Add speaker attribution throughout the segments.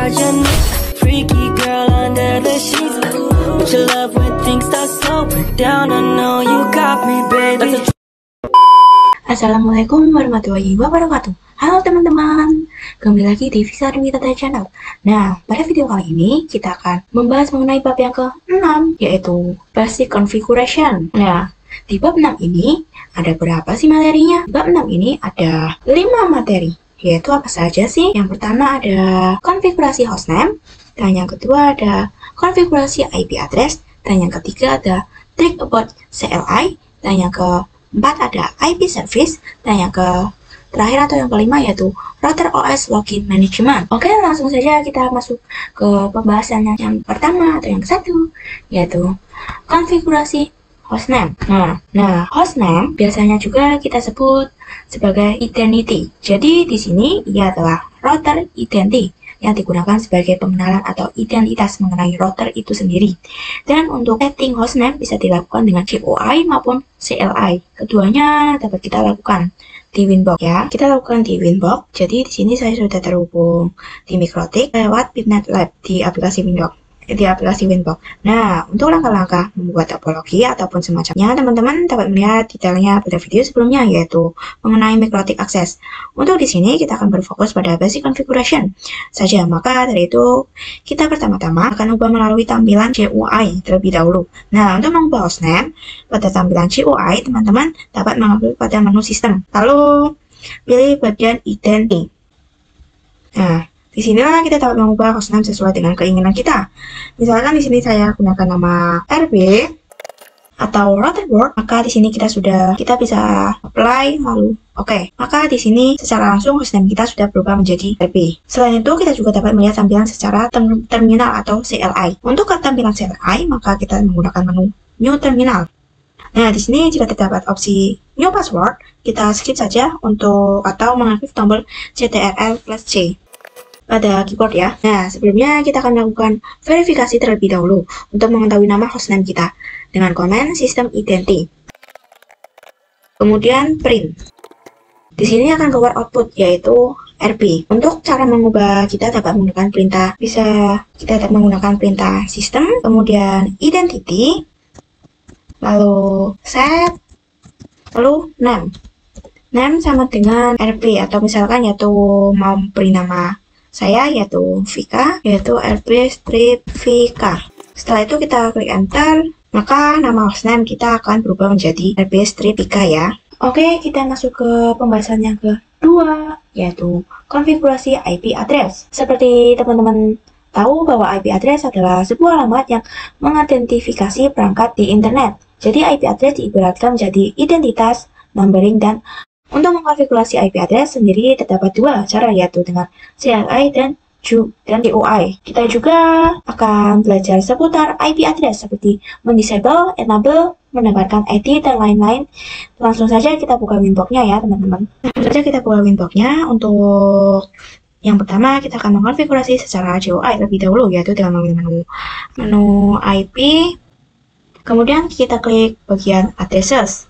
Speaker 1: charging me. Freaky girl under the sheets. But your love when things start slowing down. I know you got me, baby.
Speaker 2: Assalamualaikum warahmatullahi wabarakatuh. Halo teman-teman, kembali lagi di Visa Tata Channel. Nah, pada video kali ini kita akan membahas mengenai bab yang ke-6, yaitu Basic Configuration. Nah, di bab 6 ini ada berapa sih materinya? Di bab 6 ini ada 5 materi, yaitu apa saja sih? Yang pertama ada konfigurasi hostname, dan yang kedua ada konfigurasi IP address, dan yang ketiga ada trick about CLI, dan yang keempat ada IP service, dan yang terakhir atau yang kelima yaitu Router OS Login Management. Oke, langsung saja kita masuk ke pembahasannya. Yang pertama atau yang ke-1 yaitu konfigurasi hostname. Nah, hostname biasanya juga kita sebut sebagai identity. Jadi di sini ia adalah router identity yang digunakan sebagai pengenalan atau identitas mengenai router itu sendiri. Dan untuk setting hostname bisa dilakukan dengan GUI maupun CLI. Keduanya dapat kita lakukan di Winbox ya. Kita lakukan di Winbox. Jadi di sini saya sudah terhubung di Mikrotik lewat Bitnet Lab di aplikasi Winbox. Nah, untuk langkah-langkah membuat topologi ataupun semacamnya, teman-teman dapat melihat detailnya pada video sebelumnya, yaitu mengenai Mikrotik Access. Untuk di sini kita akan berfokus pada basic configuration saja. Maka dari itu kita pertama-tama akan ubah melalui tampilan GUI terlebih dahulu. Nah, untuk mengubah hostname pada tampilan GUI, teman-teman dapat mengambil pada menu sistem, lalu pilih bagian identity. Nah, di sinilah kita dapat mengubah hostname sesuai dengan keinginan kita. Misalkan di sini saya gunakan nama RB atau router board, maka di sini kita bisa apply lalu oke. Maka di sini secara langsung hostname kita sudah berubah menjadi RB. Selain itu kita juga dapat melihat tampilan secara terminal atau CLI. Untuk tampilan CLI, maka kita menggunakan menu New Terminal. Nah, di sini jika terdapat opsi New Password, kita skip saja atau mengaktif tombol CTRL+C pada keyboard ya. Nah, sebelumnya kita akan melakukan verifikasi terlebih dahulu untuk mengetahui nama hostname kita dengan komen system identity. Kemudian print. Di sini akan keluar output yaitu RB. Untuk cara mengubah kita dapat menggunakan perintah system, kemudian identity, lalu set, lalu name. Name sama dengan RB atau misalkan yaitu mau beri nama saya yaitu Vika, yaitu RB strip Vika. Setelah itu kita klik enter, maka nama hostname kita akan berubah menjadi RB strip Vika ya. Oke, kita masuk ke pembahasan yang kedua, yaitu konfigurasi IP address. Seperti teman-teman tahu bahwa IP address adalah sebuah alamat yang mengidentifikasi perangkat di internet. Jadi IP address diibaratkan menjadi identitas, numbering, dan untuk mengkonfigurasi IP address sendiri terdapat dua cara, yaitu dengan CLI dan GUI. Kita juga akan belajar seputar IP address seperti mendisable, enable, menambahkan ID, dan lain-lain. Langsung saja kita buka Winbox-nya ya teman-teman. Langsung saja kita buka Winbox-nya. Untuk yang pertama kita akan mengkonfigurasi secara GUI terlebih dahulu, yaitu dengan memilih menu IP. Kemudian kita klik bagian addresses.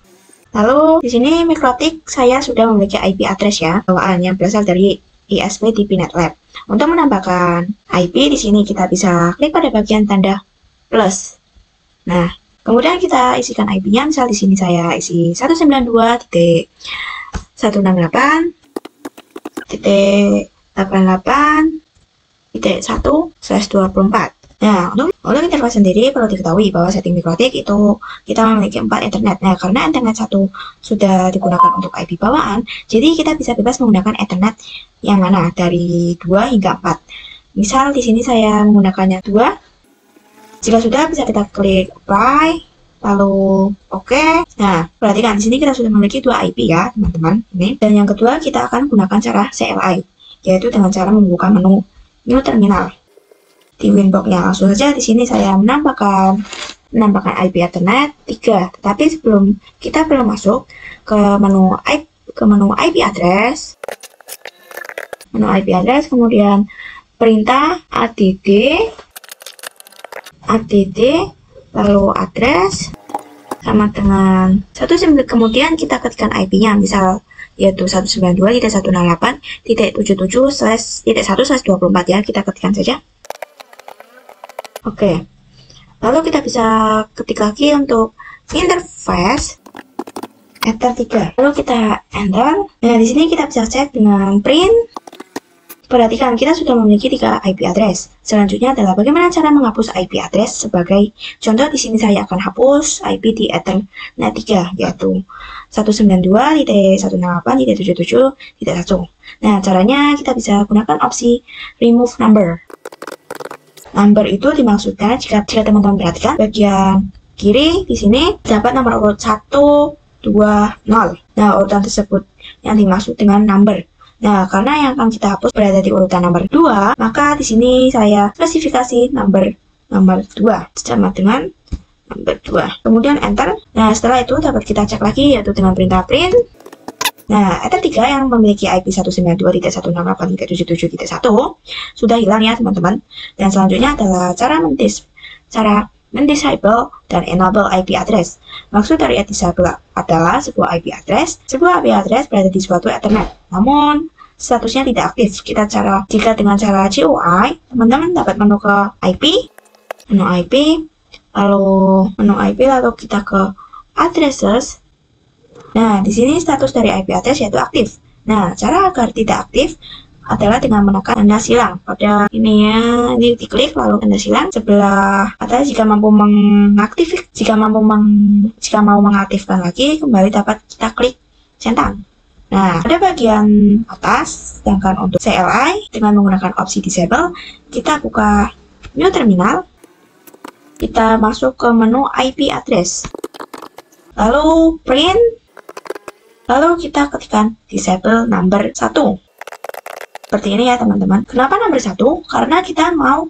Speaker 2: Lalu di sini Mikrotik saya sudah memiliki IP address ya, bawaan yang berasal dari ISP di Bitnet Lab. Untuk menambahkan IP di sini kita bisa klik pada bagian tanda plus. Nah, kemudian kita isikan IP-nya. Misal di sini saya isi 192.168.1/24. Nah, untuk interface sendiri perlu diketahui bahwa setting Mikrotik itu kita memiliki 4 internet. Nah, karena internet 1 sudah digunakan untuk IP bawaan, jadi kita bisa bebas menggunakan internet yang mana dari 2 hingga 4. Misal di sini saya menggunakannya 2. Jika sudah, bisa kita klik apply, lalu oke. Nah, perhatikan di sini kita sudah memiliki 2 IP ya, teman-teman. Ini. Dan yang kedua kita akan menggunakan cara CLI, yaitu dengan cara membuka menu New Terminal di Winbox-nya. Langsung saja di sini saya menambahkan IP Ethernet 3. Tetapi sebelum kita belum masuk ke menu IP address, kemudian perintah add, lalu address sama dengan 19, kemudian kita ketikkan IP-nya. Misal yaitu 192.168.77/1/24 ya, kita ketikkan saja. Oke, lalu kita bisa ketik lagi untuk interface Ether 3. Lalu kita enter. Nah, di sini kita bisa cek dengan print. Perhatikan, kita sudah memiliki 3 IP address. Selanjutnya adalah bagaimana cara menghapus IP address. Sebagai contoh, di sini saya akan hapus IP di Ethernet 3, yaitu 192.168.77.1. Nah, caranya kita bisa gunakan opsi remove number. Number itu dimaksudkan jika teman-teman perhatikan bagian kiri di sini dapat nomor urut 1, 2, 0. Nah, urutan tersebut yang dimaksud dengan number. Nah, karena yang akan kita hapus berada di urutan nomor 2, maka di sini saya spesifikasi nomor 2 sama dengan nomor 2. Kemudian enter. Nah, setelah itu dapat kita cek lagi yaitu dengan perintah print. Nah, Ether 3 yang memiliki IP 192.168.77.1 sudah hilang ya, teman-teman. Dan selanjutnya adalah cara mendisable dan enable IP address. Maksud dari disable adalah sebuah IP address berada di suatu Ethernet, namun statusnya tidak aktif. Jika dengan cara GUI, teman-teman dapat menu IP, lalu kita ke addresses. Nah, di sini status dari IP address yaitu aktif. Nah, cara agar tidak aktif adalah dengan menekan tanda silang pada ini ya, ini diklik lalu tanda silang sebelah atas. Jika mau mengaktifkan lagi kembali dapat kita klik centang. Nah, pada bagian atas, sedangkan untuk CLI dengan menggunakan opsi disable, kita buka new terminal, kita masuk ke menu IP address, lalu print, lalu kita ketikkan disable number 1. Seperti ini ya, teman-teman. Kenapa nomor 1? Karena kita mau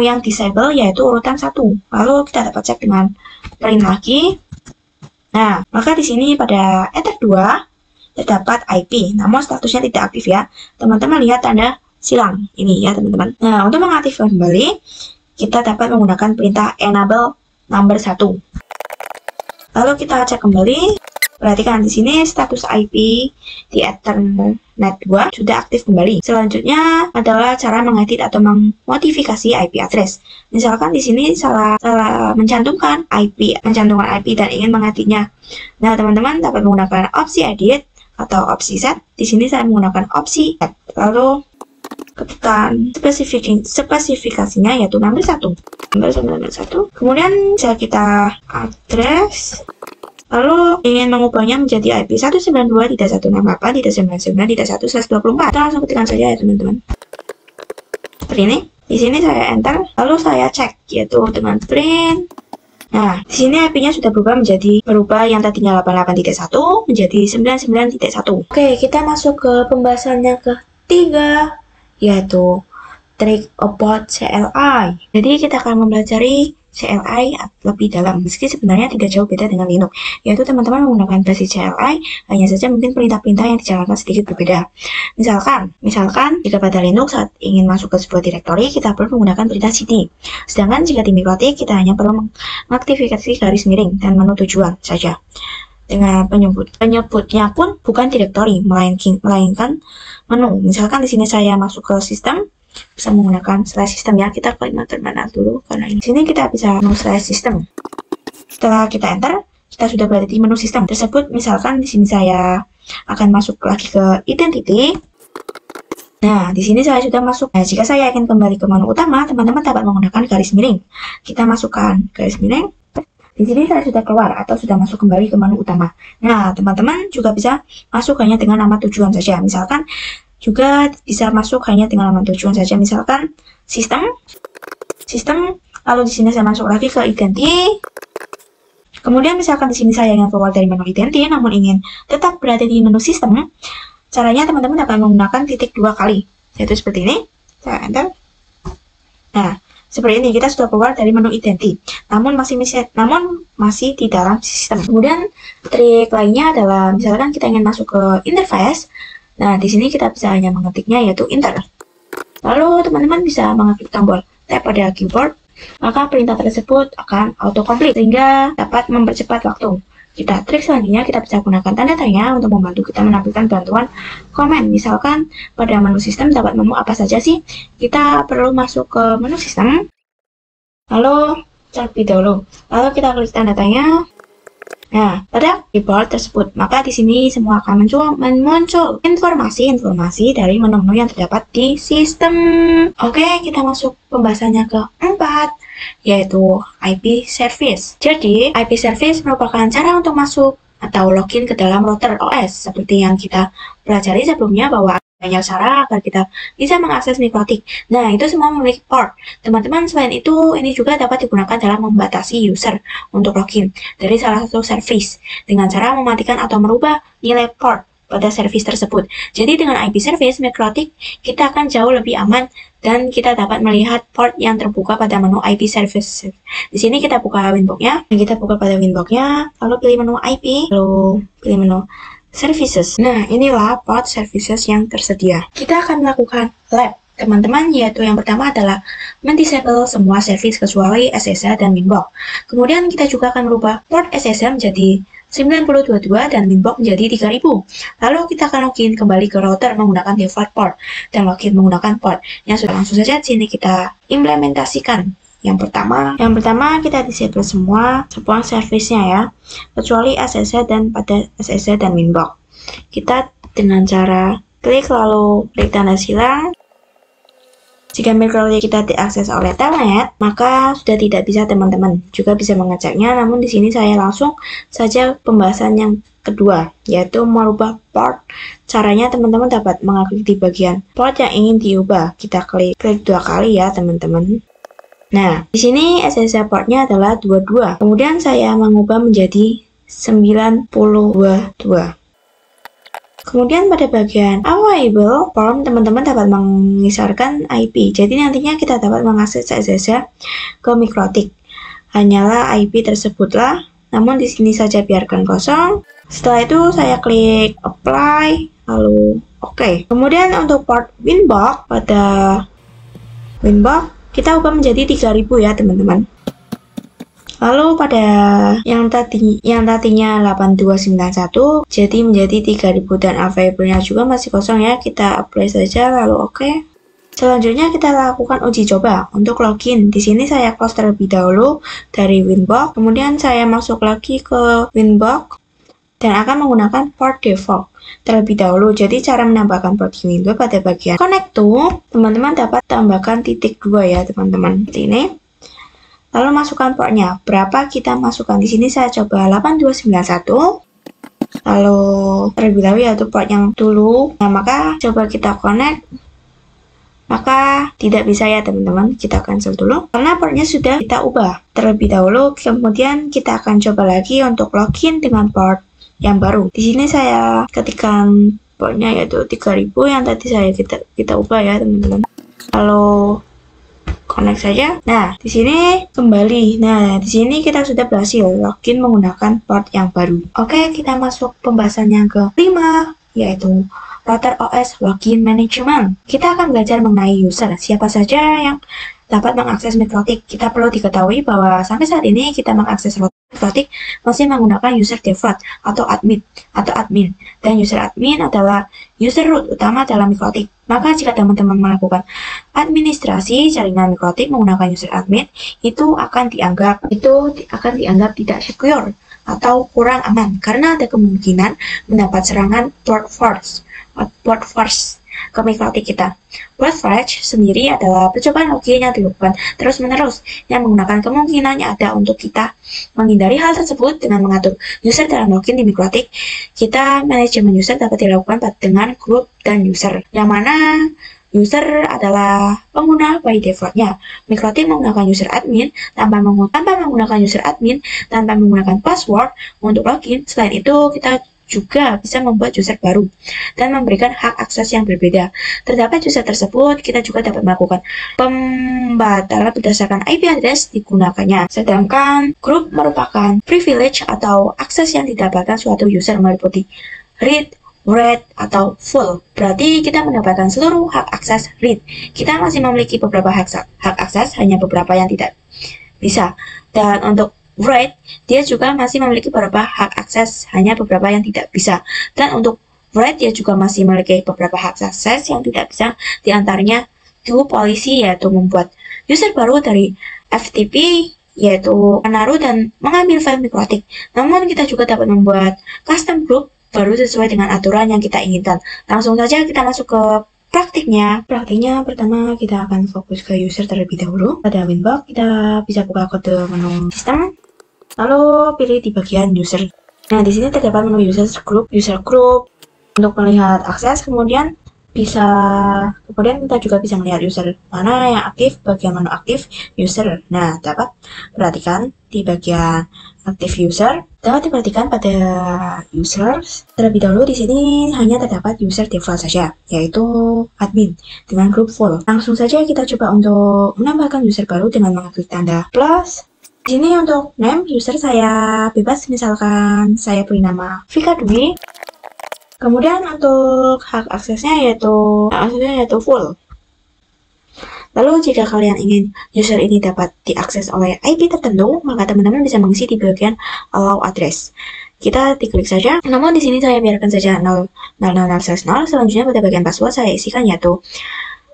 Speaker 2: yang disable yaitu urutan 1. Lalu kita dapat cek dengan print lagi. Nah, maka di sini pada Ether 2 terdapat IP, namun statusnya tidak aktif ya. Teman-teman lihat tanda silang ini ya, teman-teman. Nah, untuk mengaktifkan kembali, kita dapat menggunakan perintah enable number 1. Lalu kita cek kembali. Perhatikan di sini status IP di Ethernet 2 sudah aktif kembali. Selanjutnya adalah cara mengedit atau memodifikasi IP address. Misalkan di sini salah mencantumkan IP dan ingin mengeditnya. Nah, teman-teman dapat menggunakan opsi edit atau opsi set. Di sini saya menggunakan opsi set. Lalu ketikkan spesifikasinya yaitu nomor 1. Kemudian bisa kita address. Lalu ingin mengubahnya menjadi IP 192.168.99.1/124. Kita langsung ketikkan saja ya, teman-teman. Seperti ini. Di sini saya enter, lalu saya cek yaitu dengan print. Nah, di sini IP-nya sudah berubah yang tadinya 88.1 menjadi 99.1. Oke, kita masuk ke pembahasannya ketiga yaitu trick about CLI. Jadi kita akan mempelajari CLI lebih dalam, meski sebenarnya tidak jauh beda dengan Linux, yaitu teman-teman menggunakan versi CLI, hanya saja mungkin perintah-perintah yang dijalankan sedikit berbeda. Misalkan jika pada Linux saat ingin masuk ke sebuah direktori, kita perlu menggunakan perintah cd. Sedangkan jika di Mikrotik, kita hanya perlu mengaktifkan garis miring dan menu tujuan saja. Dengan penyebutnya pun bukan direktori, melainkan menu. Misalkan di sini saya masuk ke sistem, bisa menggunakan slash system ya. Kita klik terminal dulu karena ini. Sini kita bisa menu slash system. Setelah kita enter, kita sudah berada di menu sistem tersebut. Misalkan di sini saya akan masuk lagi ke identity. Nah, di sini saya sudah masuk. Nah, jika saya ingin kembali ke menu utama, teman-teman dapat menggunakan garis miring. Kita masukkan garis miring. Di sini saya sudah keluar atau sudah masuk kembali ke menu utama. Nah, teman-teman juga bisa masuk hanya dengan nama tujuan saja. Misalkan juga bisa masuk hanya dengan nama tujuan saja, misalkan sistem, lalu di sini saya masuk lagi ke identity. Kemudian misalkan di sini saya ingin keluar dari menu identity, namun ingin tetap berada di menu sistem, caranya teman-teman akan menggunakan titik 2 kali, yaitu seperti ini. Saya enter. Nah, seperti ini kita sudah keluar dari menu identity, namun masih di dalam sistem. Kemudian trik lainnya adalah misalkan kita ingin masuk ke interface. Nah, di sini kita bisa hanya mengetiknya yaitu enter. Lalu teman-teman bisa mengeklik tombol tab pada keyboard, maka perintah tersebut akan autocomplete sehingga dapat mempercepat waktu. Trik selanjutnya kita bisa gunakan tanda tanya untuk membantu kita menampilkan bantuan komen. Misalkan pada menu sistem dapat menu apa saja sih? Kita perlu masuk ke menu sistem, lalu terlebih dahulu, lalu kita klik tanda tanya. Nah, pada keyboard tersebut, maka di sini semua akan muncul informasi dari menu-menu yang terdapat di sistem. Oke, kita masuk pembahasannya keempat, yaitu IP service. Jadi, IP service merupakan cara untuk masuk atau login ke dalam router OS, seperti yang kita pelajari sebelumnya bahwa banyak cara agar kita bisa mengakses mikrotik. Nah, itu semua memiliki port. Teman-teman, selain itu, ini juga dapat digunakan dalam membatasi user untuk login dari salah satu service dengan cara mematikan atau merubah nilai port pada service tersebut. Jadi dengan IP service mikrotik, kita akan jauh lebih aman dan kita dapat melihat port yang terbuka pada menu IP service. Di sini kita buka winbox-nya, kita buka pada winbox-nya, lalu pilih menu IP, lalu pilih menu services. Nah, inilah port services yang tersedia. Kita akan melakukan lab, teman-teman, yaitu yang pertama adalah mendisable semua service kecuali SSH dan winbox. Kemudian kita juga akan merubah port SSH menjadi 9022 dan winbox menjadi 3000. Lalu kita akan login kembali ke router menggunakan default port dan login menggunakan port yang sudah. Langsung saja di sini kita implementasikan. Yang pertama kita disable semua service-nya ya, kecuali SSH dan pada SSH dan winbox. Kita dengan cara klik lalu klik tanda silang. Jika mikrotik kita diakses oleh telnet, maka sudah tidak bisa teman-teman juga bisa mengeceknya. Namun di sini saya langsung saja pembahasan yang kedua, yaitu merubah port. Caranya teman-teman dapat mengklik di bagian port yang ingin diubah. Kita klik 2 kali ya teman-teman. Nah, di sini SSH portnya adalah 22. Kemudian saya mengubah menjadi 922. Kemudian pada bagian available form, teman-teman dapat mengisarkan IP. Jadi nantinya kita dapat mengakses SSH ke mikrotik. Hanyalah IP tersebutlah. Namun di sini saja biarkan kosong. Setelah itu saya klik apply, lalu oke. Kemudian untuk port winbox, pada winbox kita ubah menjadi 3000 ya teman-teman. Lalu pada yang tadinya 8291 jadi menjadi 3000 dan available-nya juga masih kosong ya. Kita apply saja lalu oke. Selanjutnya kita lakukan uji coba untuk login. Di sini saya close terlebih dahulu dari winbox. Kemudian saya masuk lagi ke winbox dan akan menggunakan port default terlebih dahulu. Jadi cara menambahkan port di Windows pada bagian connect to, teman-teman dapat tambahkan titik 2 ya teman-teman. Seperti ini. Lalu masukkan portnya. Berapa kita masukkan? Di sini saya coba 8291. Lalu terlebih dahulu yaitu port yang dulu. Nah, maka coba kita connect. Maka tidak bisa ya teman-teman. Kita cancel dulu. Karena portnya sudah kita ubah terlebih dahulu. Kemudian kita akan coba lagi untuk login dengan port yang baru. Di sini saya ketikkan portnya yaitu 3000 yang tadi kita ubah ya teman-teman. Lalu connect saja. Nah, di sini kembali. Nah, di sini kita sudah berhasil login menggunakan port yang baru. Oke, kita masuk pembahasan yang kelima, yaitu router OS login management. Kita akan belajar mengenai user, siapa saja yang dapat mengakses mikrotik. Kita perlu diketahui bahwa sampai saat ini kita mengakses router mikrotik masih menggunakan user default atau admin. Dan user admin adalah user root utama dalam mikrotik. Maka jika teman-teman melakukan administrasi jaringan mikrotik menggunakan user admin, itu akan dianggap tidak secure atau kurang aman karena ada kemungkinan mendapat serangan brute force ke mikrotik kita. Brute force sendiri adalah percobaan login yang dilakukan terus-menerus yang menggunakan kemungkinannya ada untuk kita menghindari hal tersebut dengan mengatur user dalam login di mikrotik. Kita manajemen user dapat dilakukan dengan group dan user, yang mana user adalah pengguna by defaultnya. Mikrotik menggunakan user admin tanpa menggunakan user admin tanpa menggunakan password untuk login. Selain itu, kita juga bisa membuat user baru dan memberikan hak akses yang berbeda terhadap user tersebut. Kita juga dapat melakukan pembatalan berdasarkan IP address digunakannya. Sedangkan group merupakan privilege atau akses yang didapatkan suatu user meliputi read, write, atau full. Berarti kita mendapatkan seluruh hak akses read. Kita masih memiliki beberapa hak akses, hanya beberapa yang tidak bisa. Dan untuk write, dia juga masih memiliki beberapa hak akses, hanya beberapa yang tidak bisa. Dan untuk write, dia juga masih memiliki beberapa hak akses yang tidak bisa, diantaranya to policy, yaitu membuat user baru dari FTP, yaitu menaruh dan mengambil file mikrotik. Namun kita juga dapat membuat custom group baru sesuai dengan aturan yang kita inginkan. Langsung saja kita masuk ke praktiknya. Praktiknya pertama kita akan fokus ke user terlebih dahulu. Pada Winbox kita bisa buka kode menu sistem, lalu pilih di bagian user. Nah, di sini terdapat menu user group untuk melihat akses, kemudian kita juga bisa melihat user mana yang aktif, bagian menu aktif user. Nah, dapat perhatikan di bagian aktif user, dapat diperhatikan pada users. Terlebih dahulu di sini hanya terdapat user default saja, yaitu admin dengan group full. Langsung saja kita coba untuk menambahkan user baru dengan mengklik tanda plus. Di sini untuk name user saya bebas, misalkan saya beri nama Vika Dwi. Kemudian untuk hak aksesnya yaitu full. Lalu jika kalian ingin user ini dapat diakses oleh IP tertentu, maka teman-teman bisa mengisi di bagian allow address. Kita diklik saja. Namun di sini saya biarkan saja 00000. Selanjutnya pada bagian password saya isikan yaitu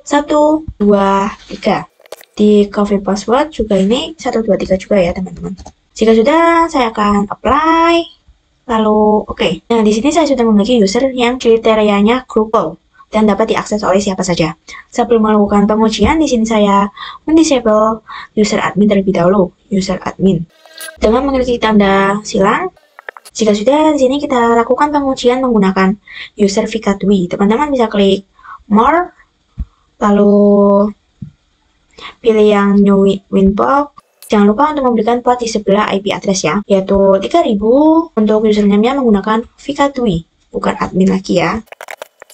Speaker 2: 123. Di coffee password juga ini 123 juga ya teman-teman. Jika sudah, saya akan apply. Lalu oke. Nah, di sini saya sudah memiliki user yang kriterianya global dan dapat diakses oleh siapa saja. Sebelum melakukan pengujian, di sini saya mendisable user admin terlebih dahulu, user admin. Dengan mengklik tanda silang. Jika sudah, di sini kita lakukan pengujian menggunakan user Vika Dwi. Teman-teman bisa klik more, lalu pilih yang new Winbox. Jangan lupa untuk memberikan port di sebelah IP address ya, yaitu 3000 untuk username-nya menggunakan Vika Dwi, bukan admin lagi ya.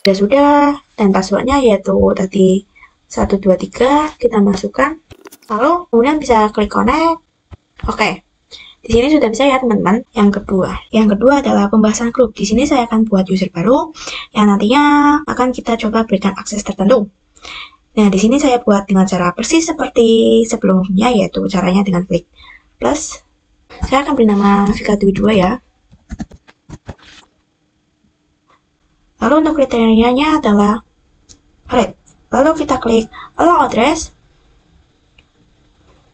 Speaker 2: Sudah, dan passwordnya yaitu tadi 123 kita masukkan, lalu kemudian bisa klik connect. Oke, di sini sudah bisa ya teman-teman. Yang kedua adalah pembahasan grup. Di sini saya akan buat user baru yang nantinya akan kita coba berikan akses tertentu. Nah, di sini saya buat dengan cara persis seperti sebelumnya, yaitu caranya dengan klik plus. Saya akan beri nama Vika Dwi 2 ya. Lalu untuk kriterianya adalah red. Lalu kita klik allow address.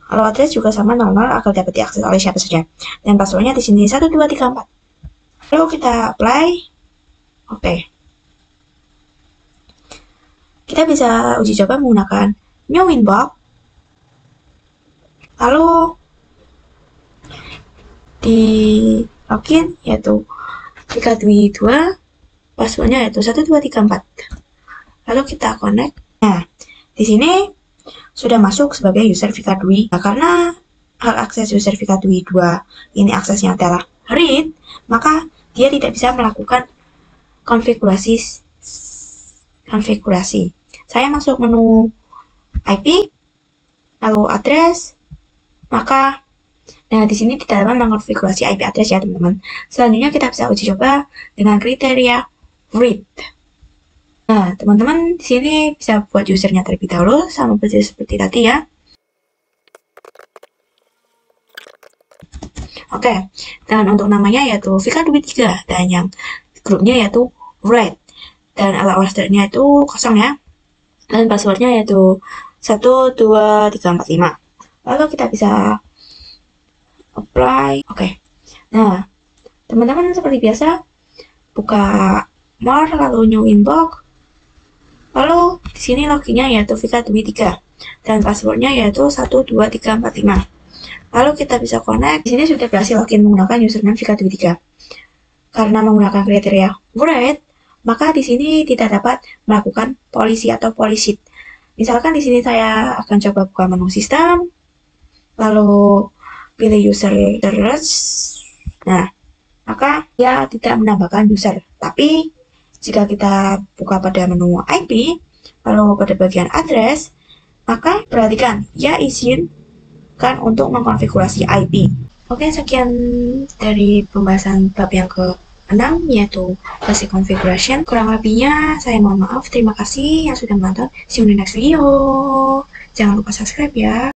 Speaker 2: Allow address juga sama 00 agar dapat diakses oleh siapa saja. Dan passwordnya di sini 1234. Lalu kita apply. Oke. Kita bisa uji coba menggunakan new Winbox. Lalu di login yaitu Vika Dwi 2, passwordnya yaitu 1234. Lalu kita connect. Nah, di sini sudah masuk sebagai user Vika Dwi. Nah, karena hak akses user Vika Dwi 2 ini aksesnya adalah read, maka dia tidak bisa melakukan konfigurasi. Saya masuk menu IP, lalu address, maka nah di sini tidak dapat mengkonfigurasi IP address ya teman-teman. Selanjutnya kita bisa uji coba dengan kriteria read. Nah teman-teman di sini bisa buat usernya terlebih dahulu sama persis seperti tadi ya. Oke, dan untuk namanya yaitu Vika Dwi 3 dan yang grupnya yaitu read. Dan alamatnya itu kosong ya, dan passwordnya yaitu 12345. Lalu kita bisa apply. Oke. Nah teman-teman seperti biasa buka more, lalu new Winbox, lalu di sini loginnya yaitu Vika Dwi 3 dan passwordnya yaitu 12345. Lalu kita bisa connect. Di sini sudah berhasil login menggunakan username Vika Dwi 3. Karena menggunakan kriteria read, maka di sini tidak dapat melakukan polisi atau policy. Misalkan di sini saya akan coba buka menu sistem, lalu pilih user search. Nah, maka dia tidak menambahkan user. Tapi jika kita buka pada menu IP, lalu pada bagian address, maka perhatikan ia izinkan untuk mengkonfigurasi IP. Oke, sekian dari pembahasan bab yang ke-6 yaitu basic configuration. Kurang lebihnya saya mohon maaf. Terima kasih yang sudah menonton. See you in the next video. Jangan lupa subscribe ya.